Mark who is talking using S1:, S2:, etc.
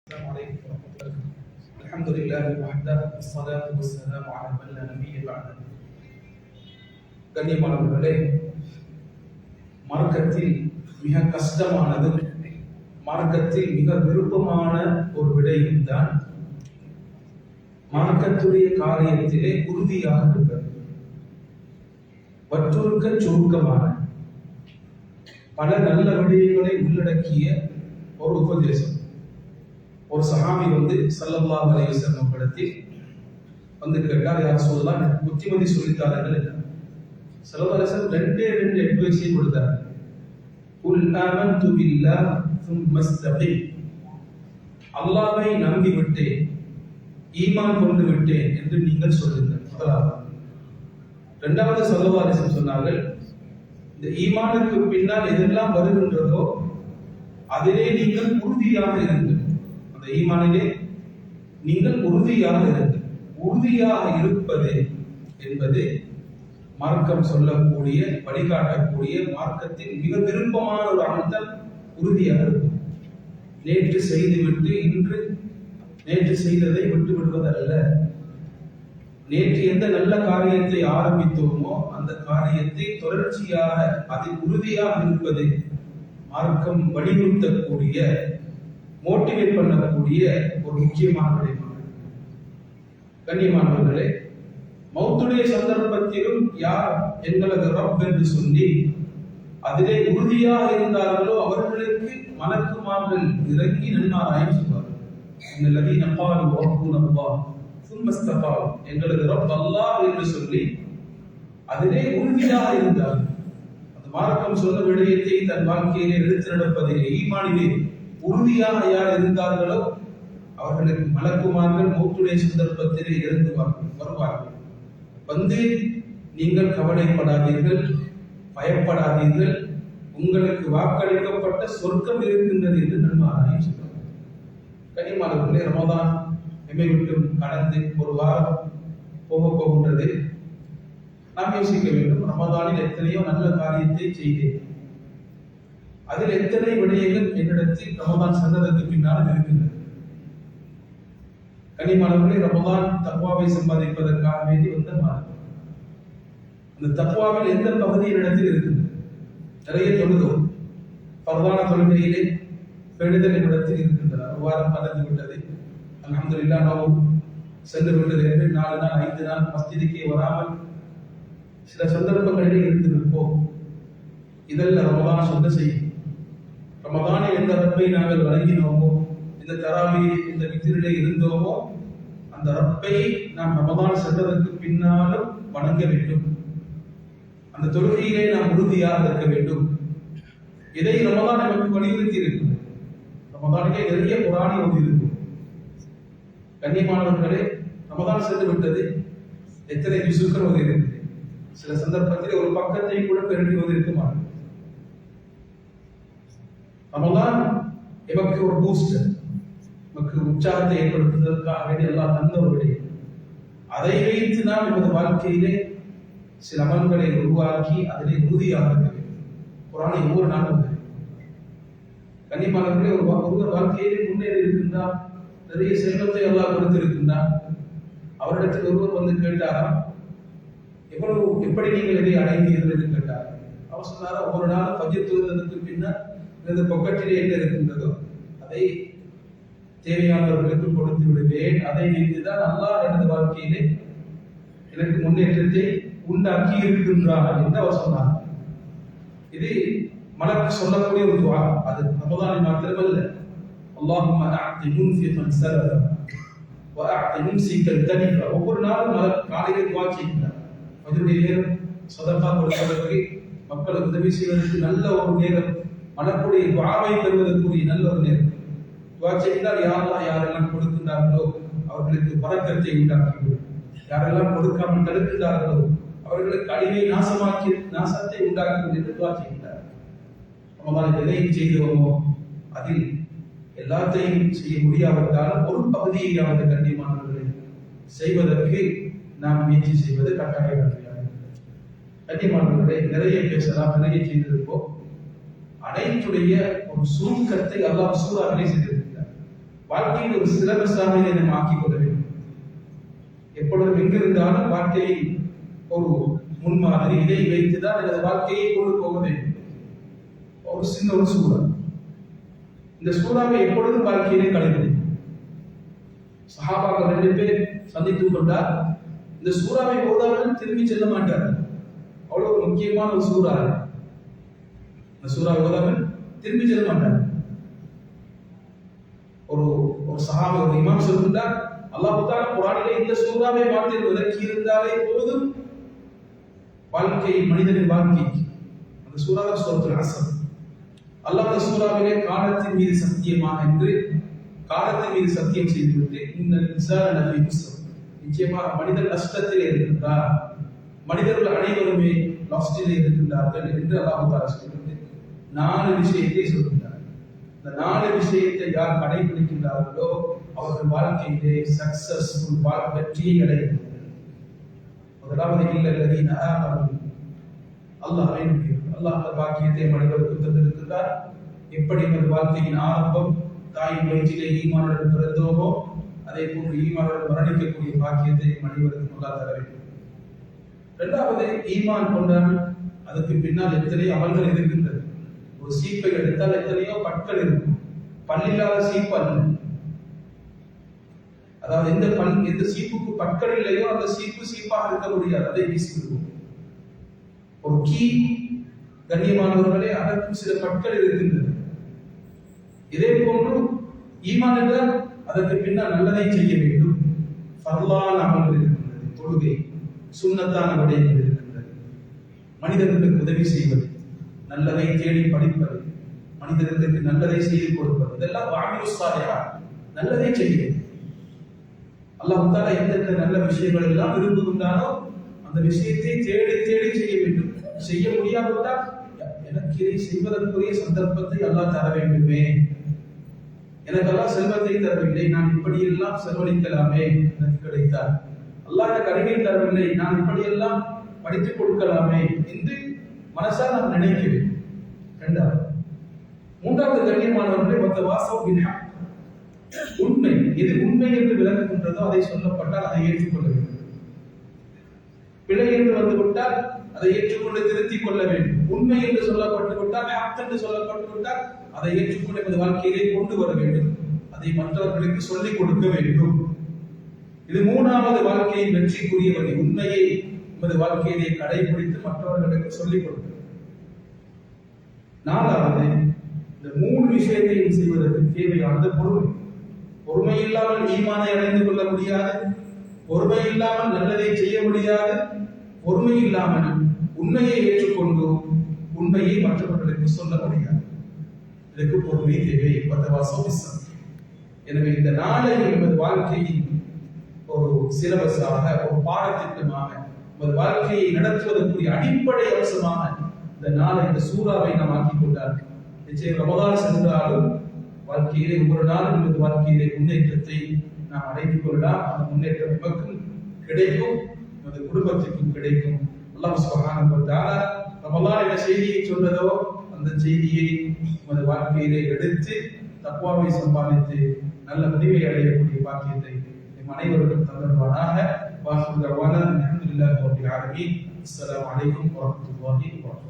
S1: السلام عليكم ورحمة الله. الحمد لله وحده والصلاة والسلام على من لا نبي بعده. கண்ணியமானவர்களே, மார்க்கத்தில் மிக கஷ்டமானது, மார்க்கத்தில் மிக விருப்பமான ஒரு விடயம் தான் மார்க்கத்துடைய காரியத்திலே உறுதியாக இருப்பது. வற்றுக்க சுருக்கமான பல நல்ல விடயங்களை உள்ளடக்கிய ஒரு உபதேசம். ஒரு சஹாபி ஸல்லல்லாஹு அலைஹி வஸல்லம் இடத்தில் கேட்டார், யார் சொல்லலாம், எனக்கு புத்திமதி சொல்லித்தார்கள் என்றார். ஸல்லல்லாஹு அலைஹி வஸல்லம் ரெண்டு அட்வைஸை கொடுத்தார். குல் ஆமன்து பில்லாஹ் சும்ம இஸ்தகீம், அல்லாஹ்வை நம்பி விட்டேன், ஈமான் கொண்டு விட்டேன் என்று நீங்கள் சொல்லுங்கள். முதலாவது. இரண்டாவது ஸல்லல்லாஹு அலைஹி வஸல்லம் சொன்னார்கள், இந்த ஈமானுக்கு பின்னால் எதெல்லாம் வருகின்றதோ அதிலே நீங்கள் உறுதியாக இருங்கள். அந்த ஈமானிலே நீங்கள் உறுதியாக இருங்கள். உறுதியாக இருப்பது என்பது மார்க்கம் சொல்லக்கூடிய, வழிகாட்டக்கூடிய, மார்க்கத்தில் மிக விருப்பமான ஒரு அமல்தான் உறுதியாக இருக்கும். நேற்று செய்துவிட்டு இன்று நேற்று செய்ததை விட்டு விடுவதல்ல. நேற்று எந்த நல்ல காரியத்தை ஆரம்பித்தோமோ அந்த காரியத்தை தொடர்ச்சியாக அதில் உறுதியாக இருப்பது மார்க்கம் வலியுறுத்தக்கூடிய, மோட்டிவேட் பண்ணக்கூடிய ஒரு முக்கியமான விடயம். கண்ணியமானவர்களே, மௌத்துடைய சந்தர்ப்பத்திலும் யார் எங்களது ரப் என்று சொல்லி அதிலே உறுதியாக இருந்தார்களோ அவர்களுக்கு மலக்குமார்கள் இறங்கி நன்மாராயம் சொல்வார்கள். இன்னல்லதீன காலு ரப்புனா அல்லாஹ் சும்ம இஸ்தகாமு, எங்களது ரப் அல்லாஹ் என்று சொல்லி அதிலே உறுதியாக இருந்தார்கள். அந்த மார்க்கம் சொன்ன விடயத்தை தன் வாழ்க்கையிலே எடுத்து நடப்பதிலே, ஈமானிலே உறுதியாக யார் இருந்தார்களோ அவர்களுக்கு மலக்குமார்கள் மௌத்துடைய சந்தர்ப்பத்திலே இருந்து வருவார்கள். நீங்கள் கவலைப்படாதீர்கள், பயப்படாதீர்கள், உங்களுக்கு வாக்களிக்கப்பட்ட சொர்க்கம் இருக்கின்றது என்று நன்மாராயம் சொல்வார்கள். கனிமானவர்களே, ரமதான் எம்மை விட்டு கடந்து ஒரு வாரம் போகின்றது. நாம் யோசிக்க வேண்டும், ரமதானில் எத்தனையோ நல்ல காரியத்தை செய்தேன், அதில் எத்தனை விடயங்கள் என்னிடத்தில் ரமதான் சென்றதற்கு பின்னால் இருக்கின்றது. கனிமானவர்களே, ரமதான் தக்வாவை சம்பாதிப்பதற்காக வேண்டி வந்த மாதம். அந்த தக்வாவில் எந்த பகுதியின் இடத்தில் இருக்கின்றது? நிறைய தொழுதோம், பரவான தொழுகையிலே பெறுதல் என்னிடத்தில் இருக்கின்றது. ஒரு வாரம் கடந்து விட்டது, அல்ஹம்துலில்லாஹ், நோவு சென்று விட்டது என்று 4 நாள் 5 நாள் மஸ்ஜிதுக்கே வராமல் சில சந்தர்ப்பங்களிலே இருந்து நிற்போம். இதெல்லாம் ரமதான் சொந்த செய்யும். ரமதானில் எந்த ரப்பை நாங்கள் வழங்கினோமோ, இந்த தராவி இந்த வித்திரிலே இருந்தோமோ, அந்த ரப்பை நாம் ரமதான் சென்றதற்கு பின்னாலும் வணங்க வேண்டும். அந்த தொழுகையிலே நாம் உறுதியாக இருக்க வேண்டும். இதை ரமதான் நமக்கு வலியுறுத்தி இருக்கும். ரமதானிலே நிறைய குர்ஆனை ஓதி இருக்கும். கண்ணியமானவர்களே, ரமதான் சென்று விட்டது, எத்தனை ஜுசுக்கள் ஓதி இருக்குது. சில சந்தர்ப்பத்தில் ஒரு பக்கத்தை கூட பெருகி ஓதி இருக்க மாட்டோம். ரமதான் எமக்கு ஒரு பூஸ்டர், நமக்கு உற்சாகத்தை ஏற்படுத்துவதற்காக வேண்டிய எல்லாம் தந்த ஒரு விடயம். அதை வைத்து நாம் நமது வாழ்க்கையிலே சில அமல்களை உருவாக்கி அதிலே உறுதியாக இருக்க வேண்டும். குர்ஆனை ஒவ்வொரு நாளும் கண்ணியமானவர்களே, ஒருவர் வாழ்க்கையிலே முன்னேறி இருக்கின்றார், நிறைய செல்வத்தை எல்லாம் கொடுத்திருக்கின்றார். அவரிடத்தில் ஒருவர் கேட்டாராம், எப்படி நீங்கள் இதை அடைந்தீர்கள் என்று கேட்டார். அவர் சொன்னாரா, ஒவ்வொரு நாளும் ஃபஜ்ர் தொழுவதற்கு பின்னர் இந்த பொக்கெட்டிலே என்ன இருக்கின்றதோ அதை தேவையானவர்களுக்கு கொடுத்து விடுவேன். அதை வைத்துதான் அல்லாஹ் எனது வாழ்க்கையிலே எனக்கு முன்னேற்றத்தை உண்டாக்கி இருக்கின்றார் என்று அவர் சொன்னார். இது மலக்கு சொல்லக்கூடிய ஒரு துஆ. அது ரமதானில் மாத்திரமல்ல, அல்லாஹும்ம அஅதி முன்ஃபிகன் ஸலஃபா வ அஅதி மும்சிகன் தனிஃபா. ஒவ்வொரு நாளும் மலக்கு காலையிலே துஆ செய்கிறார். ஃபஜ்ருடைய நேரம் சதகா கொடுப்பதற்கு, மக்களுக்கு உதவி செய்வதற்கு நல்ல ஒரு நேரம், மலக்குடைய துஆவை பெறுவதற்குரிய நல்ல ஒரு நேரம். துஆ செய்தால் யா அல்லாஹ், யாரெல்லாம் கொடுக்கின்றார்களோ அவர்களுக்கு பரக்கத்தை உண்டாக்கி, யாரெல்லாம் கொடுக்காமல் தடுக்கின்றார்களோ அவர்களுக்கு அழிவை நாசத்தை உண்டாக்கும் என்று துஆ செய்கிறார். ரமதானில் எதை செய்தோமோ அதில் எல்லாத்தையும் செய்ய முடியாவிட்டாலும் ஒரு பகுதியாவது கண்ணியமானவர்களை செய்வதற்கு நாம் முயற்சி செய்வது கட்டாயம். கண்ணியமானவர்களை, நிறைய பேசலாம், நிறைய செய்திருப்போம். அனைத்துடைய ஒரு சுருக்கத்தை அல்லாஹ் சூறாவிலே செய்திருக்கிறார். வாழ்க்கையில் ஒரு சிலபஸாக இதை நாம் ஆக்கிக் கொள்ள வேண்டும். எப்பொழுதும் எங்கிருந்தாலும் வாழ்க்கையை ஒரு முன்மாதிரி இதை வைத்துதான் எனது வாழ்க்கையை கொண்டு போக வேண்டும். ஒரு சின்ன ஒரு சூறா, இந்த சூறாவை எப்பொழுதும் வாழ்க்கையிலே கழிவு. சஹாபாக்கள் 2 பேர் சந்தித்துக் கொண்டார். இந்த சூறாவை ஓதாமல் திரும்பி செல்ல மாட்டார். அவ்வளவு முக்கியமான ஒரு சூறா. இந்த சூறாவை ஓதாமல் திரும்பி செல்ல மாட்டார். ஒரு சஹாபி, ஒரு இமாம் சொல்கிறார், அல்லாஹ் தஆலா குர்ஆனிலே இந்த சூறாவை மாற்றி விளக்கி இருந்தாலே போதும் வாழ்க்கை, மனிதனின் வாழ்க்கை. அந்த சூறா சூரத்துல் அஸ்ர். அல்லாஹ் அந்த சூறாவிலே காலத்தின் மீது சத்தியமாக என்று காலத்தின் மீது சத்தியம் செய்துவிட்டு, இன்னல் இன்சான லஃபீ குஸ்ர், நிச்சயமாக மனிதன் நஷ்டத்திலே இருக்கின்றார், மனிதர்கள் அனைவருமே லாஸ்டிலே இருக்கின்றார்கள் என்று அல்லாஹ் தஆலா சொல்லிவிட்டு 4 விஷயத்தை சொல்கின்றார். இந்த 4 விஷயத்தை யார் கடைபிடிக்கின்றார்களோ அவர்கள் வாழ்க்கையிலே சக்சஸ்ஃபுல் வெற்றியை அடைகிறார்கள். முதலாவது இல்லல்லதீன ஆமனு, அல்லாஹ்வை நம்பியவர்கள். அல்லாஹ் அந்த பாக்கியத்தை மனிதர்களுக்கு தந்திருக்கிறார். எப்படி நமது வாழ்க்கையின் ஆரம்பம் தாயின் வயிற்றிலே ஈமானுடன் பிறந்தோமோ அதே போன்று ஈமானுடன் மரணிக்கக்கூடிய பாக்கியத்தை மனிதர்களுக்கு அல்லாஹ் தர வேண்டும். இரண்டாவது, ஈமான் கொண்டால் அதுக்கு பின்னால் எத்தனையோ அமல்கள் இருக்கின்றது. ஒரு சீப்பை எடுத்தால் எத்தனையோ பற்கள் இருக்கும். பல்லில்லாத சீப்பு அல்ல. அதாவது எந்த சீப்புக்கு பற்கள் இல்லையோ அந்த சீப்பு சீப்பாக இருக்க முடியாது, அதை வீசிவிடுவோம். ஒரு கீ, கண்ணியமானவர்களே, அதற்கும் சில பற்கள் இருக்கின்றது. இதே போன்று ஈமான் என்றால் அதற்கு பின்னால் நல்லதை செய்ய வேண்டும். ஃபர்லான அமல்கள் இருக்கின்றது, தொழுகை, சுன்னத்தான விடயங்கள் இருக்கின்றது, மனிதர்களுக்கு உதவி செய்வது, நல்லதை தேடி படிப்பது, மனிதர்களுக்கு நல்லதை செய்து கொடுப்பது, இதெல்லாம் வஅமிலு ஸாலிஹாத், நல்லதை செய்வது. அல்லாஹ் தஆலா எந்தெந்த நல்ல விஷயங்கள் எல்லாம் விரும்புகின்றானோ அந்த விஷயத்தை தேடி தேடி செய்ய வேண்டும். செய்ய முடியாவிட்டால் எனக்கு இதை செய்வதற்குரிய சந்தர்ப்பத்தை அல்லாஹ் தர வேண்டுமே, எனக்கெல்லாம் செல்வத்தை தரவில்லை, நான் இப்படியெல்லாம் செலவழிக்கலாமே, எனக்கு கிடைத்தால். அல்லாஹ் எனக்கு அறிவை தரவில்லை, நான் இப்படியெல்லாம் படித்துக் கொடுக்கலாமே என்று மனசால் நாம் நினைக்க வேண்டும். இரண்டாவது. மூன்றாவது, கண்ணியமானவர்களே, வந்த வாசம் உண்மை, எது உண்மை என்று விளங்குகின்றதோ அதை சொல்லப்பட்டால் அதை ஏற்றுக்கொள்ள வேண்டும். பிழை என்று வந்துவிட்டால் அதை ஏற்றுக்கொண்டு திருத்திக் கொள்ள வேண்டும். உண்மை என்று சொல்லப்பட்டு விட்டால், ஹக் என்று சொல்லப்பட்டு விட்டால் அதை ஏற்றுக்கொண்டு நமது வாழ்க்கையிலே கொண்டு வர வேண்டும். அதை மற்றவர்களுக்கு சொல்லிக் கொடுக்க வேண்டும். இது மூன்றாவது வாழ்க்கையின் வெற்றிக்குரிய வழி. உண்மையை நமது வாழ்க்கையிலே கடைபிடித்து மற்றவர்களுக்கு சொல்லிக் கொடுக்க. நாலாவது, இந்த 3 விஷயத்தையும் செய்வதற்கு தேவையானது பொறுமை. பொறுமை இல்லாமல் ஈமானை அடைந்து கொள்ள முடியாது. பொறுமை இல்லாமல் நல்லதை செய்ய முடியாது. பொறுமை இல்லாமல் உண்மையை ஏற்றுக்கொண்டு உண்மையை மற்றவர்களுக்கு சொல்ல முடியாது. இதற்கு பொறுமை தேவை. எனவே இந்த நாளை நமது வாழ்க்கையின் ஒரு சிலபஸாக, ஒரு பாடத்திட்டமாக, நமது வாழ்க்கையை நடத்துவதற்குரிய அடிப்படை அவசரமாக இந்த நாளை, இந்த சூறாவை நாம் ஆக்கிக் கொண்டார்கள். நிச்சயம் ரமலான் சென்றாலும் வாழ்க்கையிலே ஒவ்வொரு நாளும் நமது வாழ்க்கையிலே முன்னேற்றத்தை நாம் அடைந்து கொள்ளலாம். அந்த முன்னேற்றம் நமக்கும் கிடைக்கும், நமது குடும்பத்திற்கும் கிடைக்கும். அல்லாஹ் சுப்ஹானஹு வ தஆலா ரமலான் என்ற செய்தியை சொன்னதோ அந்த செய்தியை நமது வாழ்க்கையிலே எடுத்து தக்வாவை சம்பாதித்து நல்ல முடிவை அடையக்கூடிய பாக்கியத்தை நம் அனைவருக்கும் தந்தருவானாக. வாஹிரு தஅவானா அல்ஹம்துலில்லாஹி ரப்பில் ஆலமீன். அஸ்ஸலாமு அலைக்கும் வரஹ்மத்துல்லாஹி வபரகாத்துஹு.